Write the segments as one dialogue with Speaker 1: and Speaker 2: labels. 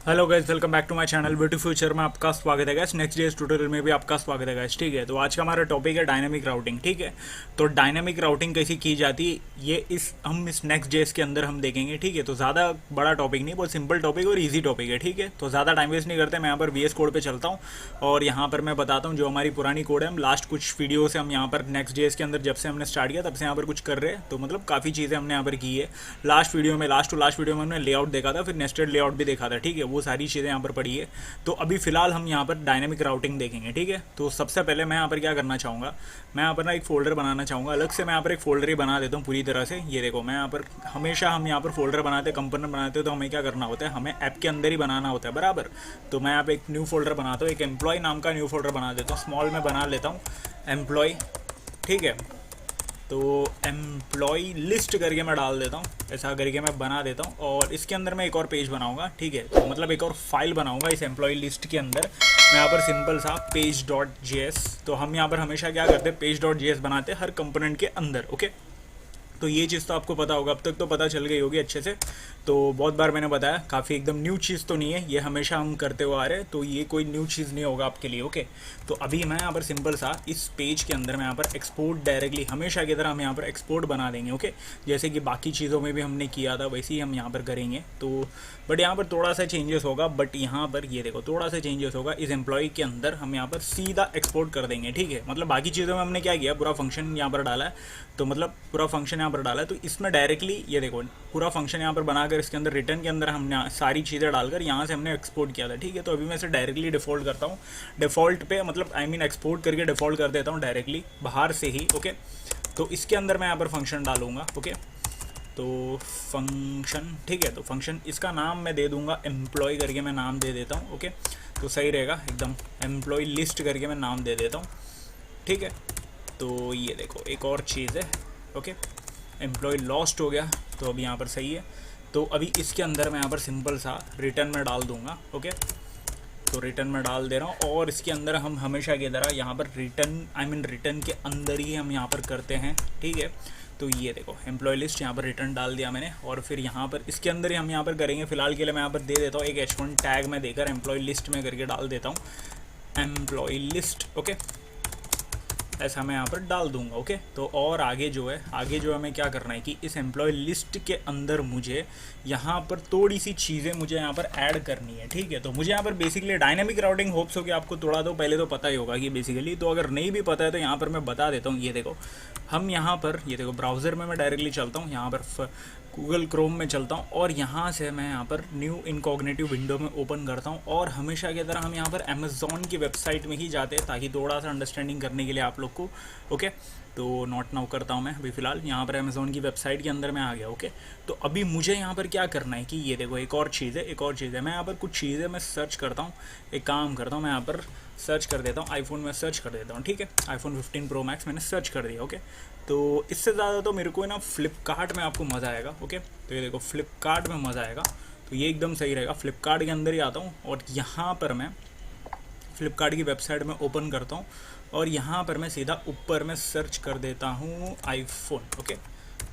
Speaker 1: Hello guys, welcome back to my channel beauty future में आपका स्वागत है गाइस। नेक्स्ट डे ट्यूटोरियल में भी आपका स्वागत है गाइस। ठीक है, तो आज का हमारा टॉपिक है डायनामिक राउटिंग। ठीक है, तो डायनामिक राउटिंग कैसी की जाती है ये हम इस नेक्स्ट डे के अंदर हम देखेंगे। ठीक है, तो ज़्यादा बड़ा टॉपिक नहीं, बहुत सिंपल टॉपिक और ईजी टॉपिक है। ठीक है, तो ज़्यादा टाइम वेस्ट नहीं करते, मैं यहाँ पर VS कोड पर चलता हूँ और यहाँ पर मैं बताता हूँ जो हमारी पुरानी कोड है। हम लास्ट कुछ वीडियो से हम यहाँ पर नेक्स्ट डे के अंदर जब से हमने स्टार्ट किया तब से यहाँ पर कुछ कर रहे हैं, तो मतलब काफ़ी चीज़ें हमने यहाँ पर की है। लास्ट वीडियो में हमने लेआउट देखा था, फिर नेस्टेड लेआउट भी देखा था। ठीक है, वो सारी चीज़ें यहाँ पर पड़ी है। तो अभी फिलहाल हम यहाँ पर डायनेमिक राउटिंग देखेंगे। ठीक है, तो सबसे पहले मैं यहाँ पर क्या करना चाहूँगा, मैं यहाँ पर ना एक फोल्डर बनाना चाहूँगा अलग से। मैं यहाँ पर एक फोल्डर ही बना देता हूँ पूरी तरह से। ये देखो, मैं यहाँ पर हमेशा हम यहाँ पर फोल्डर बनाते हैं, कंपोनेंट बनाते हैं, तो हमें क्या करना होता है, हमें ऐप के अंदर ही बनाना होता है बराबर। तो मैं यहाँ पर एक न्यू फोल्डर बनाता हूँ, एक एम्प्लॉय नाम का न्यू फोल्डर बना देता हूँ। स्मॉल में बना लेता हूँ एम्प्लॉय। ठीक है, तो एम्प्लॉय लिस्ट करके मैं डाल देता हूँ, ऐसा करके मैं बना देता हूँ। और इसके अंदर मैं एक और पेज बनाऊँगा। ठीक है, तो मतलब एक और फाइल बनाऊँगा इस एम्प्लॉय लिस्ट के अंदर। मैं यहाँ पर सिंपल सा page.js, तो हम यहाँ पर हमेशा क्या करते हैं, page.js बनाते हैं हर कंपोनेंट के अंदर। ओके, तो ये चीज़ तो आपको पता होगा, अब तक तो पता चल गई होगी अच्छे से। तो बहुत बार मैंने बताया, काफ़ी एकदम न्यू चीज़ तो नहीं है, ये हमेशा हम करते हुए आ रहे हैं, तो ये कोई न्यू चीज़ नहीं होगा आपके लिए। ओके, तो अभी मैं यहाँ पर सिंपल सा इस पेज के अंदर मैं यहाँ पर एक्सपोर्ट डायरेक्टली हमेशा की तरह हम यहाँ पर एक्सपोर्ट बना देंगे। ओके, जैसे कि बाकी चीज़ों में भी हमने किया था वैसे ही हम यहाँ पर करेंगे। तो बट यहाँ पर थोड़ा सा चेंजेस होगा, बट यहाँ पर ये देखो थोड़ा सा चेंजेस होगा। इस एम्प्लॉय के अंदर हम यहाँ पर सीधा एक्सपोर्ट कर देंगे। ठीक है, मतलब बाकी चीज़ों में हमने क्या किया, पूरा फंक्शन यहाँ पर डाला है, तो मतलब पूरा फंक्शन यहाँ पर डाला है, तो इसमें डायरेक्टली ये देखो पूरा फंक्शन यहाँ पर बनाकर इसके अंदर रिटर्न के अंदर हमने सारी चीज़ें डालकर यहाँ से हमने एक्सपोर्ट किया था। ठीक है, तो अभी मैं इसे डायरेक्टली डिफ़ॉल्ट करता हूँ, डिफ़ॉल्ट पे मतलब एक्सपोर्ट करके डिफ़ॉल्ट कर देता हूँ डायरेक्टली बाहर से ही। ओके, तो इसके अंदर मैं यहाँ पर फंक्शन डालूंगा। ओके, तो फंक्शन, ठीक है, तो फंक्शन इसका नाम मैं दे दूंगा एम्प्लॉय करके मैं नाम दे देता हूँ। ओके, तो सही रहेगा एकदम, एम्प्लॉय लिस्ट करके मैं नाम दे देता हूँ। ठीक है, तो ये देखो एक और चीज़ है। ओके, एम्प्लॉय लॉस्ट हो गया, तो अभी यहाँ पर सही है। तो अभी इसके अंदर मैं यहाँ पर सिंपल सा रिटर्न में डाल दूंगा। ओके, तो रिटर्न में डाल दे रहा हूँ, और इसके अंदर हम हमेशा की तरह यहाँ पर रिटर्न के अंदर ही हम यहाँ पर करते हैं। ठीक है, तो ये देखो एम्प्लॉय लिस्ट यहाँ पर रिटर्न डाल दिया मैंने, और फिर यहाँ पर इसके अंदर ही हम यहाँ पर करेंगे। फिलहाल के लिए मैं यहाँ पर दे देता हूँ एक H1 टैग में देकर एम्प्लॉय लिस्ट में करके डाल देता हूँ एम्प्लॉय लिस्ट। ओके, ऐसा मैं यहाँ पर डाल दूंगा। ओके, तो और आगे जो है हमें क्या करना है कि इस एम्प्लॉय लिस्ट के अंदर मुझे यहाँ पर थोड़ी सी चीज़ें मुझे यहाँ पर ऐड करनी है। ठीक है, तो मुझे यहाँ पर बेसिकली डायनामिक राउटिंग होप्स हो कि आपको थोड़ा तो पहले तो पता ही होगा कि बेसिकली, तो अगर नहीं भी पता है तो यहाँ पर मैं बता देता हूँ। ये देखो हम यहाँ पर, ये देखो ब्राउज़र में मैं डायरेक्टली चलता हूँ, यहाँ पर गूगल क्रोम में चलता हूँ, और यहाँ से मैं यहाँ पर न्यू इनकॉग्निटिव विंडो में ओपन करता हूँ, और हमेशा की तरह हम यहाँ पर अमेज़ॉन की वेबसाइट में ही जाते हैं ताकि थोड़ा सा अंडरस्टैंडिंग करने के लिए आप लोग को। ओके, तो नोट नाउ करता हूँ मैं अभी फ़िलहाल यहाँ पर अमेज़ॉन की वेबसाइट के अंदर मैं आ गया। ओके, तो अभी मुझे यहाँ पर क्या करना है कि ये देखो एक और चीज़ है, मैं यहाँ पर कुछ चीज़ें मैं सर्च करता हूँ। एक काम करता हूँ, मैं यहाँ पर सर्च कर देता हूँ, आईफोन में सर्च कर देता हूँ। ठीक है, आईफोन 15 प्रो मैक्स मैंने सर्च कर दिया। ओके, तो इससे ज़्यादा तो मेरे को ना फ्लिपकार्ट में आपको मज़ा आएगा। ओके, तो ये देखो फ्लिपकार्ट में मज़ा आएगा, तो ये एकदम सही रहेगा। फ्लिपकार्ट के अंदर ही आता हूँ, और यहाँ पर मैं फ्लिपकार्ट की वेबसाइट में ओपन करता हूँ, और यहाँ पर मैं सीधा ऊपर में सर्च कर देता हूँ आईफोन। ओके,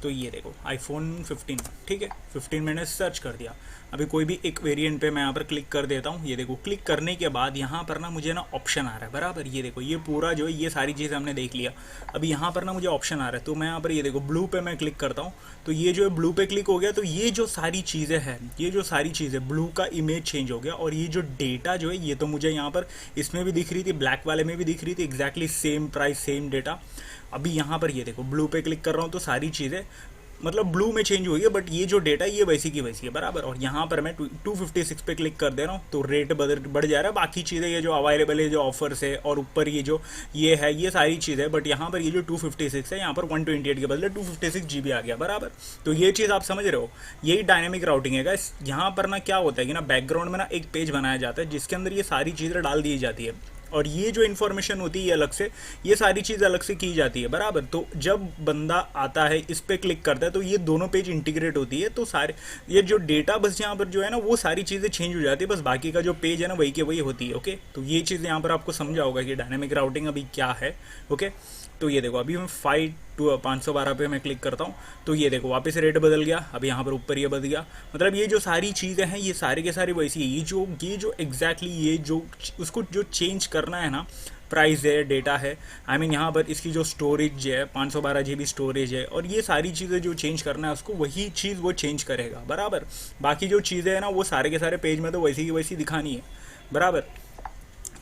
Speaker 1: तो ये देखो आईफोन 15। ठीक है, 15 मैंने सर्च कर दिया। अभी कोई भी एक वेरिएंट पे मैं यहाँ पर क्लिक कर देता हूँ। ये देखो क्लिक करने के बाद यहाँ पर ना मुझे ना ऑप्शन आ रहा है बराबर। ये देखो ये पूरा जो है ये सारी चीज़ें हमने देख लिया। अभी यहाँ पर ना मुझे ऑप्शन आ रहा है, तो मैं यहाँ पर ये देखो ब्लू पे मैं क्लिक करता हूँ, तो ये जो है ब्लू पे क्लिक हो गया, तो ये जो सारी चीज़ें हैं, ये जो सारी चीज़ें ब्लू का इमेज चेंज हो गया, और ये जो डेटा जो है ये तो मुझे यहाँ पर इसमें भी दिख रही थी, ब्लैक वाले में भी दिख रही थी, exactly same price same data. अभी यहाँ पर ये देखो ब्लू पे क्लिक कर रहा हूँ, तो सारी चीज़ें मतलब ब्लू में चेंज हुई है, बट ये जो डेटा ये वैसी की वैसी है बराबर। और यहाँ पर मैं 256 पे क्लिक कर दे रहा हूँ, तो रेट बढ़ जा रहा है। बाकी चीज़ें ये जो अवेलेबल है, जो ऑफर्स है, और ऊपर ये है, ये सारी चीज़ें, बट यहाँ पर ये जो 256 है, यहाँ पर 128 के बदले 256 GB आ गया बराबर। तो ये चीज़ आप समझ रहे हो, यही डायनेमिक राउटिंग है गाइस। यहाँ पर ना क्या होता है कि ना बैकग्राउंड में ना एक पेज बनाया जाता है जिसके अंदर ये सारी चीज़ें डाल दी जाती है, और ये जो इन्फॉर्मेशन होती है ये अलग से, ये सारी चीज़ अलग से की जाती है बराबर। तो जब बंदा आता है इस पर क्लिक करता है तो ये दोनों पेज इंटीग्रेट होती है, तो सारे ये जो डेटा बस यहाँ पर जो है ना वो सारी चीज़ें चेंज हो जाती है, बस बाकी का जो पेज है ना वही के वही होती है। ओके, तो ये चीज़ यहाँ पर आपको समझा होगा कि डायनेमिक राउटिंग अभी क्या है। ओके, तो ये देखो अभी मैं 512 पे मैं क्लिक करता हूँ तो ये देखो वापस रेट बदल गया, अब यहाँ पर ऊपर ये बदल गया। मतलब ये जो सारी चीज़ें हैं ये सारी के सारी वैसी है। ये जो एग्जैक्टली ये जो उसको जो चेंज करना है ना, प्राइस है, डेटा है, आई मीन यहाँ पर इसकी जो स्टोरेज है 512 GB स्टोरेज है, और ये सारी चीज़ें जो चेंज करना है उसको वही चीज़ वो चेंज करेगा बराबर। बाकी जो चीज़ें हैं ना वो सारे के सारे पेज में तो वैसी की वैसी दिखानी है बराबर।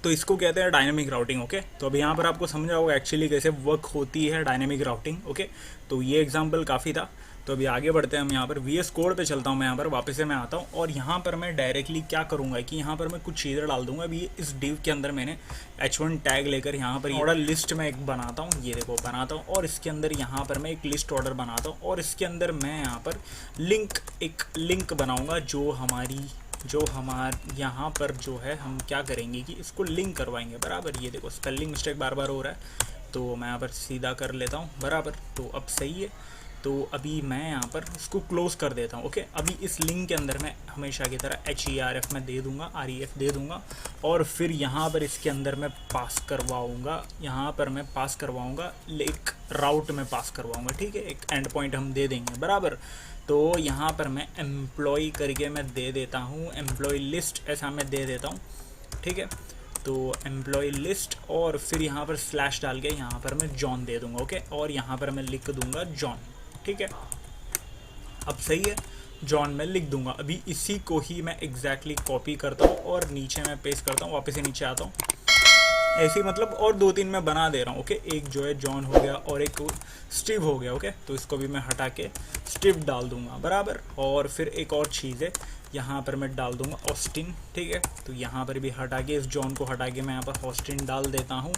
Speaker 1: तो इसको कहते हैं डायनेमिक राउटिंग। ओके, तो अब यहाँ पर आपको समझा होगा एक्चुअली कैसे वर्क होती है डायनेमिक राउटिंग। ओके, तो ये एग्जांपल काफ़ी था। तो अभी आगे बढ़ते हैं हम। यहाँ पर VS कोड पे चलता हूँ मैं, यहाँ पर वापस से मैं आता हूँ और यहाँ पर मैं डायरेक्टली क्या करूँगा कि यहाँ पर मैं कुछ चीज़ें डाल दूंगा। अभी इस डिव के अंदर मैंने H1 टैग लेकर यहाँ पर ऑर्डर लिस्ट में एक बनाता हूँ, ये देखो बनाता हूँ, और इसके अंदर यहाँ पर मैं एक लिस्ट ऑर्डर बनाता हूँ, और इसके अंदर मैं यहाँ पर एक लिंक बनाऊँगा जो यहाँ पर जो है हम क्या करेंगे कि इसको लिंक करवाएंगे बराबर। ये देखो स्पेलिंग मिस्टेक बार बार हो रहा है, तो मैं यहाँ पर सीधा कर लेता हूँ बराबर। तो अब सही है। तो अभी मैं यहाँ पर इसको क्लोज़ कर देता हूँ। ओके, अभी इस लिंक के अंदर मैं हमेशा की तरह HERF में दे दूँगा, REF दे दूँगा, और फिर यहाँ पर इसके अंदर मैं पास करवाऊँगा, यहाँ पर मैं पास करवाऊँगा एक राउट में पास करवाऊँगा। ठीक है, एक एंड पॉइंट हम दे देंगे बराबर। तो यहाँ पर मैं एम्प्लॉय करके मैं दे देता हूँ, एम्प्लॉय लिस्ट ऐसा मैं दे देता हूँ। ठीक है, तो एम्प्लॉय लिस्ट, और फिर यहाँ पर स्लैश डाल के यहाँ पर मैं जॉन दे दूँगा। ओके, और यहाँ पर मैं लिख दूँगा जॉन। ठीक है, अब सही है, जॉन में लिख दूंगा। अभी इसी को ही मैं एग्जैक्टली कॉपी करता हूँ और नीचे मैं पेस्ट करता हूँ, वापस से नीचे आता हूँ ऐसे ही, मतलब और 2-3 मैं बना दे रहा हूँ। ओके, एक जो है जॉन हो गया और एक स्टीव हो गया। ओके, तो इसको भी मैं हटा के स्टीव डाल दूंगा बराबर। और फिर एक और चीज़ है, यहाँ पर मैं डाल दूंगा ऑस्टिन। ठीक है, तो यहाँ पर भी हटा के इस जॉन को हटा के मैं यहाँ पर ऑस्टिन डाल देता हूँ।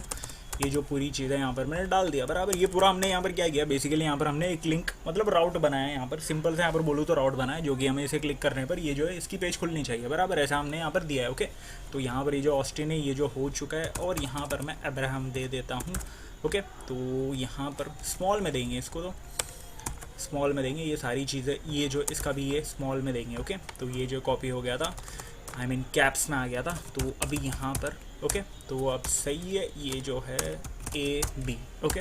Speaker 1: ये जो पूरी चीज़ें यहाँ पर मैंने डाल दिया बराबर। ये पूरा हमने यहाँ पर क्या किया, बेसिकली यहाँ पर हमने एक लिंक मतलब राउट बनाया है। यहाँ पर सिंपल से यहाँ पर बोलूँ तो राउट बनाया, जो कि हमें इसे क्लिक करने पर ये जो है इसकी पेज खुलनी चाहिए बराबर, ऐसा हमने यहाँ पर दिया है। ओके, तो यहाँ पर ये जो ऑस्टिन है ये जो हो चुका है, और यहाँ पर मैं अब्राहम दे देता हूँ। ओके, तो यहाँ पर स्मॉल में देंगे इसको, तो स्मॉल में देंगे ये सारी चीज़ें, ये जो इसका भी ये स्मॉल में देंगे। ओके, तो ये जो कॉपी हो गया था, आई मीन कैप्स में आ गया था, तो अभी यहाँ पर ओके, तो अब सही है, ये जो है AB। ओके,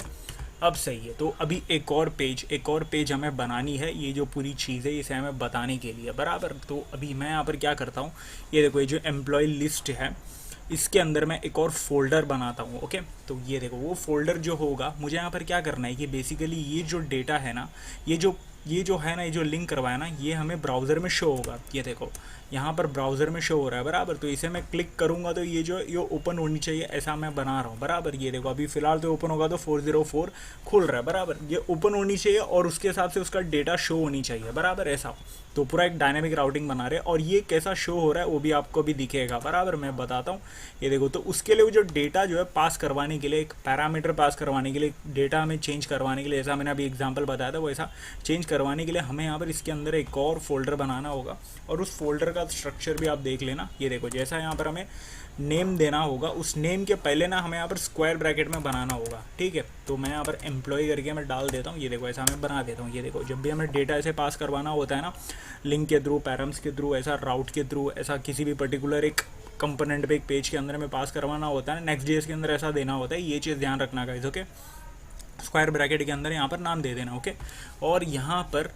Speaker 1: अब सही है। तो अभी एक और पेज हमें बनानी है, ये जो पूरी चीज़ है इसे हमें बताने के लिए बराबर। तो अभी मैं यहाँ पर क्या करता हूँ, ये देखो ये जो एम्प्लॉय लिस्ट है इसके अंदर मैं एक और फोल्डर बनाता हूँ। ओके, तो ये देखो वो फोल्डर जो होगा, मुझे यहाँ पर क्या करना है कि बेसिकली ये जो डेटा है ना, ये जो है ना, ये जो लिंक करवाया ना, ये हमें ब्राउज़र में शो होगा। ये देखो यहाँ पर ब्राउज़र में शो हो रहा है बराबर। तो इसे मैं क्लिक करूँगा तो ये ओपन होनी चाहिए, ऐसा मैं बना रहा हूँ बराबर। ये देखो अभी फ़िलहाल तो ओपन होगा तो 404 खुल रहा है बराबर। ये ओपन होनी चाहिए और उसके हिसाब से उसका डेटा शो होनी चाहिए बराबर, ऐसा। तो पूरा एक डायनेमिक राउटिंग बना रहे हैं, और ये कैसा शो हो रहा है वो भी आपको भी दिखेगा बराबर, मैं बताता हूँ। ये देखो, तो उसके लिए जो डेटा जो है पास करवाने के लिए, एक पैरामीटर पास करवाने के लिए, डेटा हमें चेंज करवाने के लिए, जैसा मैंने अभी एग्जांपल बताया था वैसा चेंज करवाने के लिए हमें यहाँ पर इसके अंदर एक और फोल्डर बनाना होगा, और उस फोल्डर का स्ट्रक्चर भी आप देख लेना। ये देखो जैसा यहाँ पर हमें नेम देना होगा, उस नेम के पहले ना हमें यहाँ पर स्क्वायर ब्रैकेट में बनाना होगा। ठीक है, तो मैं यहाँ पर एम्प्लॉय करके मैं डाल देता हूँ। ये देखो ऐसा मैं बना देता हूँ। ये देखो जब भी हमें डेटा ऐसे पास करवाना होता है ना, लिंक के थ्रू, पैरम्स के थ्रू, ऐसा राउट के थ्रू, ऐसा किसी भी पर्टिकुलर एक कंपोनेंट पे, एक पेज के अंदर में पास करवाना होता है, Next.js के अंदर ऐसा देना होता है। ये चीज़ ध्यान रखना गाइस। ओके, स्क्वायर ब्रैकेट के अंदर यहाँ पर नाम दे देना। ओके, और यहाँ पर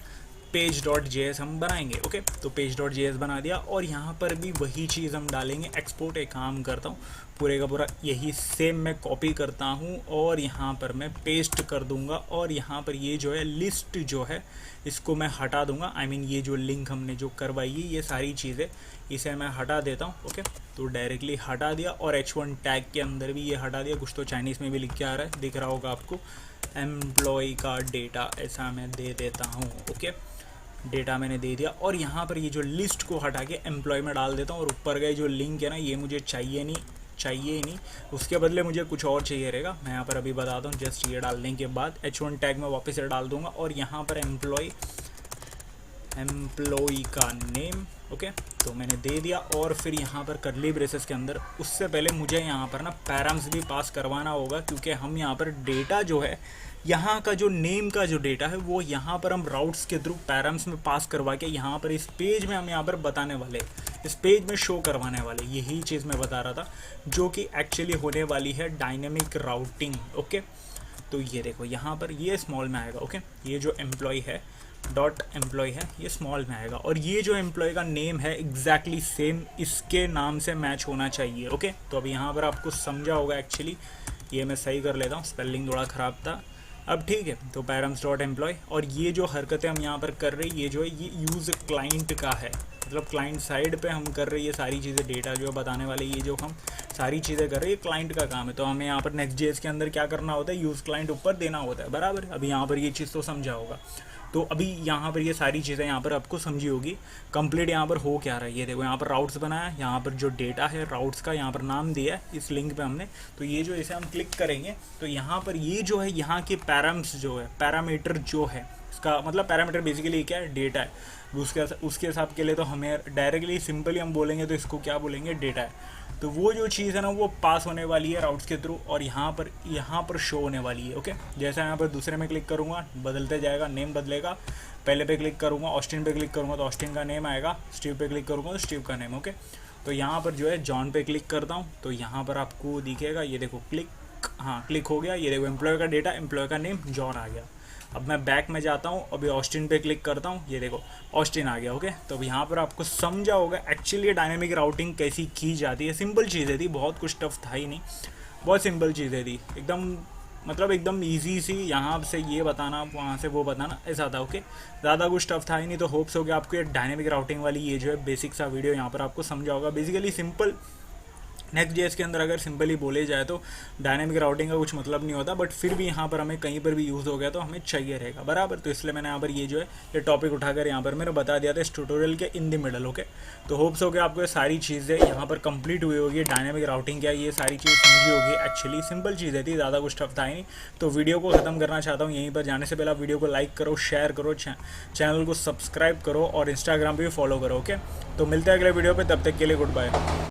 Speaker 1: page.js हम बनाएंगे। ओके, तो page.js बना दिया, और यहाँ पर भी वही चीज़ हम डालेंगे। एक्सपोर्ट एक काम करता हूँ, पूरे का पूरा यही सेम मैं कॉपी करता हूँ और यहाँ पर मैं पेस्ट कर दूँगा, और यहाँ पर ये जो है लिस्ट जो है इसको मैं हटा दूँगा। आई मीन ये जो लिंक हमने जो करवाई है ये सारी चीज़ें इसे मैं हटा देता हूँ। ओके, तो डायरेक्टली हटा दिया, और H1 टैग के अंदर भी ये हटा दिया। कुछ तो चाइनीज़ में भी लिख के आ रहा है, दिख रहा होगा आपको। एम्प्लॉय का डेटा ऐसा मैं दे देता हूँ। ओके, डेटा मैंने दे दिया, और यहाँ पर ये जो लिस्ट को हटा के एम्प्लॉय में डाल देता हूँ, और ऊपर का जो लिंक है ना ये मुझे चाहिए ही नहीं, उसके बदले मुझे कुछ और चाहिए रहेगा। मैं यहाँ पर अभी बताता हूँ। जस्ट ये डालने के बाद H1 टैग में वापस से डाल दूंगा, और यहाँ पर एम्प्लॉय का नेम। ओके, तो मैंने दे दिया, और फिर यहाँ पर कर्ली ब्रेसेस के अंदर उससे पहले मुझे यहाँ पर ना पैराम्स भी पास करवाना होगा, क्योंकि हम यहाँ पर डेटा जो है, यहाँ का जो नेम का जो डेटा है वो यहाँ पर हम राउट्स के थ्रू पैराम्स में पास करवा के यहाँ पर इस पेज में हम यहाँ पर बताने वाले, इस पेज में शो करवाने वाले। यही चीज़ मैं बता रहा था, जो कि एक्चुअली होने वाली है डायनेमिक राउटिंग। ओके, तो ये देखो यहाँ पर ये स्मॉल में आएगा। ओके, ये जो एम्प्लॉय है डॉट एम्प्लॉय है ये स्मॉल में आएगा, और ये जो एम्प्लॉय का नेम है एग्जैक्टली सेम इसके नाम से मैच होना चाहिए। ओके, तो अब यहाँ पर आपको समझा होगा एक्चुअली, ये मैं सही कर लेता हूँ, स्पेलिंग थोड़ा ख़राब था। अब ठीक है, तो पैरम्स डॉट एम्प्लॉय, और ये जो हरकतें हम यहाँ पर कर रहे हैं ये जो है ये यूज़ क्लाइंट का है, मतलब क्लाइंट साइड पे हम कर रहे हैं ये सारी चीज़ें, डेटा जो है बताने वाले ये जो हम सारी चीज़ें कर रहे हैं क्लाइंट का काम है। तो हमें यहाँ पर नेक्स्ट.जेएस के अंदर क्या करना होता है, यूज़ क्लाइंट ऊपर देना होता है, बराबर। अभी यहाँ पर ये चीज़ तो समझा होगा। तो अभी यहाँ पर ये सारी चीज़ें यहाँ पर आपको समझी होगी कंप्लीट। यहाँ पर हो क्या रहा है, ये देखो यहाँ पर राउट्स बनाया, यहाँ पर जो डेटा है राउट्स का यहाँ पर नाम दिया है इस लिंक पे हमने। तो ये जो इसे हम क्लिक करेंगे तो यहाँ पर ये जो है यहाँ के पैराम्स जो है, पैरामीटर जो है इसका मतलब पैरामीटर बेसिकली क्या है, डेटा है। उसके हिसाब के लिए तो हमें डायरेक्टली सिंपली हम बोलेंगे तो इसको क्या बोलेंगे, डेटा है। तो वो जो चीज़ है ना वो पास होने वाली है राउट्स के थ्रू, और यहाँ पर शो होने वाली है। ओके, जैसा यहाँ पर दूसरे में क्लिक करूँगा बदलते जाएगा, नेम बदलेगा। पहले पे क्लिक करूँगा, ऑस्टिन पे क्लिक करूँगा तो ऑस्टिन का नेम आएगा, स्टीव पे क्लिक करूँगा तो स्टीव का नेम। ओके, तो यहाँ पर जो है जॉन पे क्लिक करता हूँ तो यहाँ पर आपको दिखेगा, ये देखो क्लिक, हाँ क्लिक हो गया। ये देखो एम्प्लॉय का डेटा, एम्प्लॉय का नेम जॉन आ गया। अब मैं बैक में जाता हूँ, अभी ऑस्टिन पे क्लिक करता हूँ, ये देखो ऑस्टिन आ गया। ओके, तो अब यहाँ पर आपको समझा होगा एक्चुअली डायनेमिक राउटिंग कैसी की जाती है। सिंपल चीज़ें थी, बहुत कुछ टफ था ही नहीं, बहुत सिंपल चीज़ें थी एकदम, मतलब एकदम इजी सी। यहाँ से ये बताना, वहाँ से वो बताना, ऐसा था। ओके, ज़्यादा कुछ टफ था ही नहीं। तो होप्स हो गया आपको ये डायनेमिक राउटिंग वाली ये जो है बेसिक सा वीडियो यहाँ पर आपको समझा होगा। बेसिकली सिंपल नेक्स्ट.जेएस के अंदर अगर सिंपली बोले जाए तो डायनेमिक राउटिंग का कुछ मतलब नहीं होता, बट फिर भी यहाँ पर हमें कहीं पर भी यूज़ हो गया तो हमें चाहिए रहेगा, बराबर। तो इसलिए मैंने यहाँ पर ये जो है ये टॉपिक उठाकर यहाँ पर मैंने बता दिया था इस ट्यूटोरियल के इन द मिडल। ओके, तो होप्स हो गया आपको ये सारी चीज़ें यहाँ पर कंप्लीट हुई होगी। डायनेमिक राउटिंग क्या, ये सारी चीज़ समझी होगी। एक्चुअली सिंपल चीज़ें थी, ज़्यादा कुछ टफ था ही नहीं। तो वीडियो को ख़त्म करना चाहता हूँ यहीं पर। जाने से पहले वीडियो को लाइक करो, शेयर करो, चैनल को सब्सक्राइब करो और इंस्टाग्राम पर भी फॉलो करो। ओके, तो मिलते हैं अगले वीडियो पर, तब तक के लिए गुड बाय।